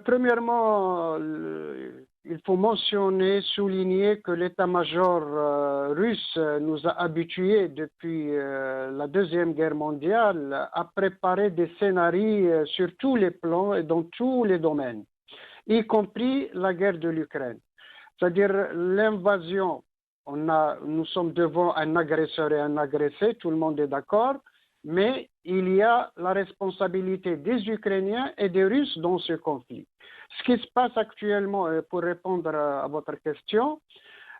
Premièrement, il faut mentionner, souligner que l'état-major russe nous a habitués depuis la Deuxième Guerre mondiale à préparer des scénarios sur tous les plans et dans tous les domaines, y compris la guerre de l'Ukraine. C'est-à-dire l'invasion, nous sommes devant un agresseur et un agressé, tout le monde est d'accord, mais il y a la responsabilité des Ukrainiens et des Russes dans ce conflit. Ce qui se passe actuellement, pour répondre à votre question,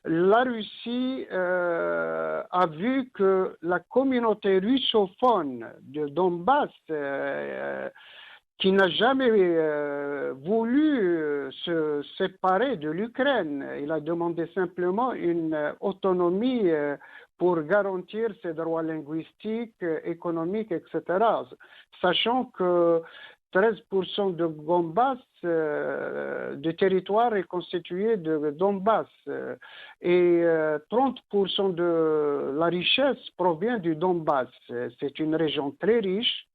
la Russie a vu que la communauté russophone de Donbass, qui n'a jamais voulu se séparer de l'Ukraine, il a demandé simplement une autonomie pour garantir ses droits linguistiques, économiques, etc. Sachant que 13% de Donbass, de territoire est constitué de Donbass et 30% de la richesse provient du Donbass. C'est une région très riche.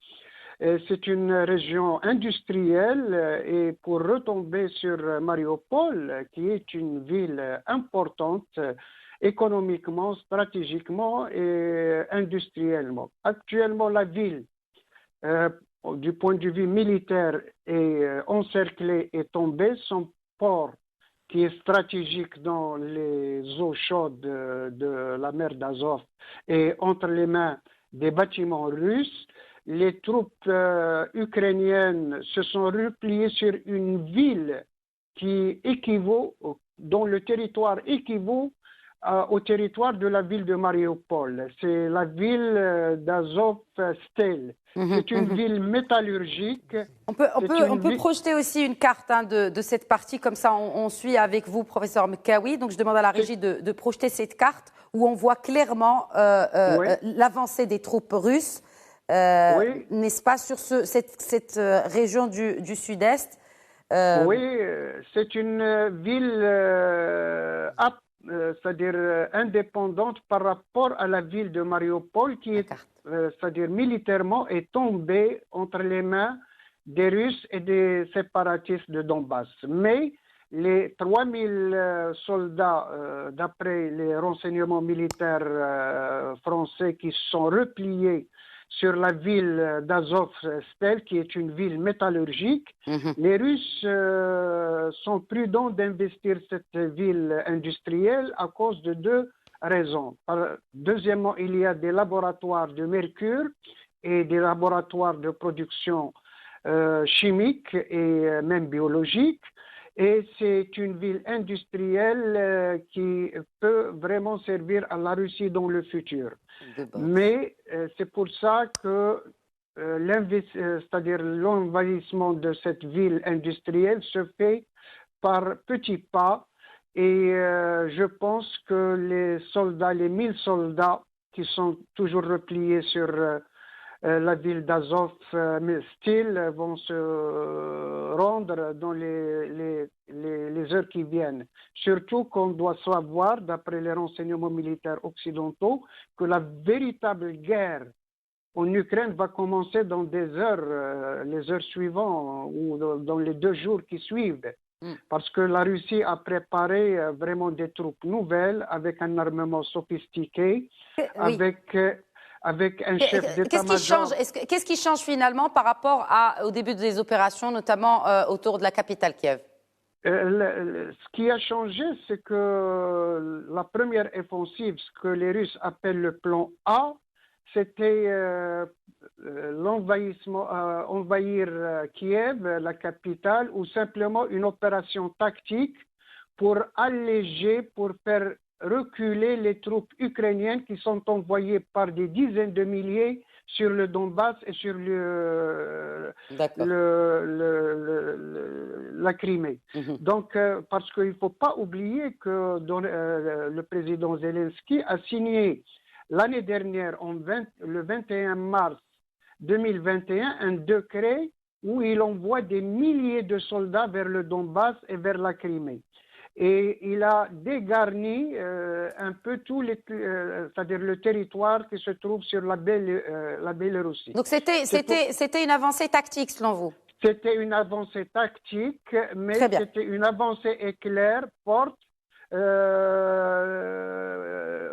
C'est une région industrielle et pour retomber sur Mariupol, qui est une ville importante économiquement, stratégiquement et industriellement. Actuellement, la ville, du point de vue militaire, est encerclée et tombée. Son port, qui est stratégique dans les eaux chaudes de la mer d'Azov, est entre les mains des bâtiments russes. Les troupes ukrainiennes se sont repliées sur une ville qui équivaut, dont le territoire équivaut au territoire de la ville de Mariupol. C'est la ville d'Azovstal. C'est une ville métallurgique. On peut projeter aussi une carte de cette partie, comme ça on suit avec vous, professeur Mekawi. Donc je demande à la régie de projeter cette carte où on voit clairement l'avancée des troupes russes. N'est-ce pas, sur cette région du sud-est Oui, c'est une ville c'est-à-dire indépendante par rapport à la ville de Mariupol qui est, c'est-à-dire militairement, est tombée entre les mains des Russes et des séparatistes de Donbass. Mais les 3000 soldats, d'après les renseignements militaires français, qui se sont repliés sur la ville d'Azovstal, qui est une ville métallurgique. Les Russes sont prudents d'investir cette ville industrielle à cause de deux raisons. Deuxièmement, il y a des laboratoires de mercure et des laboratoires de production chimique et même biologique. Et c'est une ville industrielle qui peut vraiment servir à la Russie dans le futur. Mais c'est pour ça que c'est-à-dire l'envahissement de cette ville industrielle se fait par petits pas. Et je pense que les soldats, les 1000 soldats qui sont toujours repliés sur la ville d'Azovstal vont se rendre dans les heures qui viennent. Surtout qu'on doit savoir, d'après les renseignements militaires occidentaux, que la véritable guerre en Ukraine va commencer dans des heures, les heures suivantes ou dans les 2 jours qui suivent. Parce que la Russie a préparé vraiment des troupes nouvelles avec un armement sophistiqué, avec un chef d'état-major. Qu'est-ce qui change finalement par rapport au début des opérations, notamment autour de la capitale Kiev? Ce qui a changé, c'est que la première offensive, ce que les Russes appellent le plan A, c'était envahir Kiev, la capitale, ou simplement une opération tactique pour alléger, pour faire reculer les troupes ukrainiennes qui sont envoyées par des dizaines de milliers sur le Donbass et sur la Crimée. Donc, parce qu'il ne faut pas oublier que le président Zelensky a signé l'année dernière, le 21 mars 2021, un décret où il envoie des milliers de soldats vers le Donbass et vers la Crimée. Et il a dégarni un peu c'est-à-dire le territoire qui se trouve sur la Biélorussie. Donc c'était une avancée tactique selon vous? C'était une avancée tactique, mais c'était une avancée éclair, forte,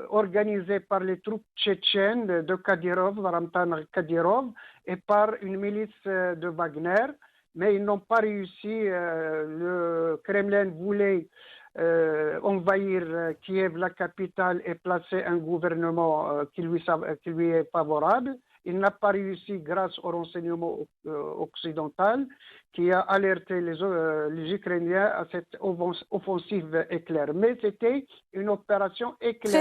organisée par les troupes tchétchènes de Kadyrov, Ramtan Kadyrov, et par une milice de Wagner. Mais ils n'ont pas réussi. Le Kremlin voulait envahir Kiev, la capitale, et placer un gouvernement qui lui est favorable. Il n'a pas réussi grâce au renseignement occidental qui a alerté les Ukrainiens à cette offensive éclair. Mais c'était une opération éclair.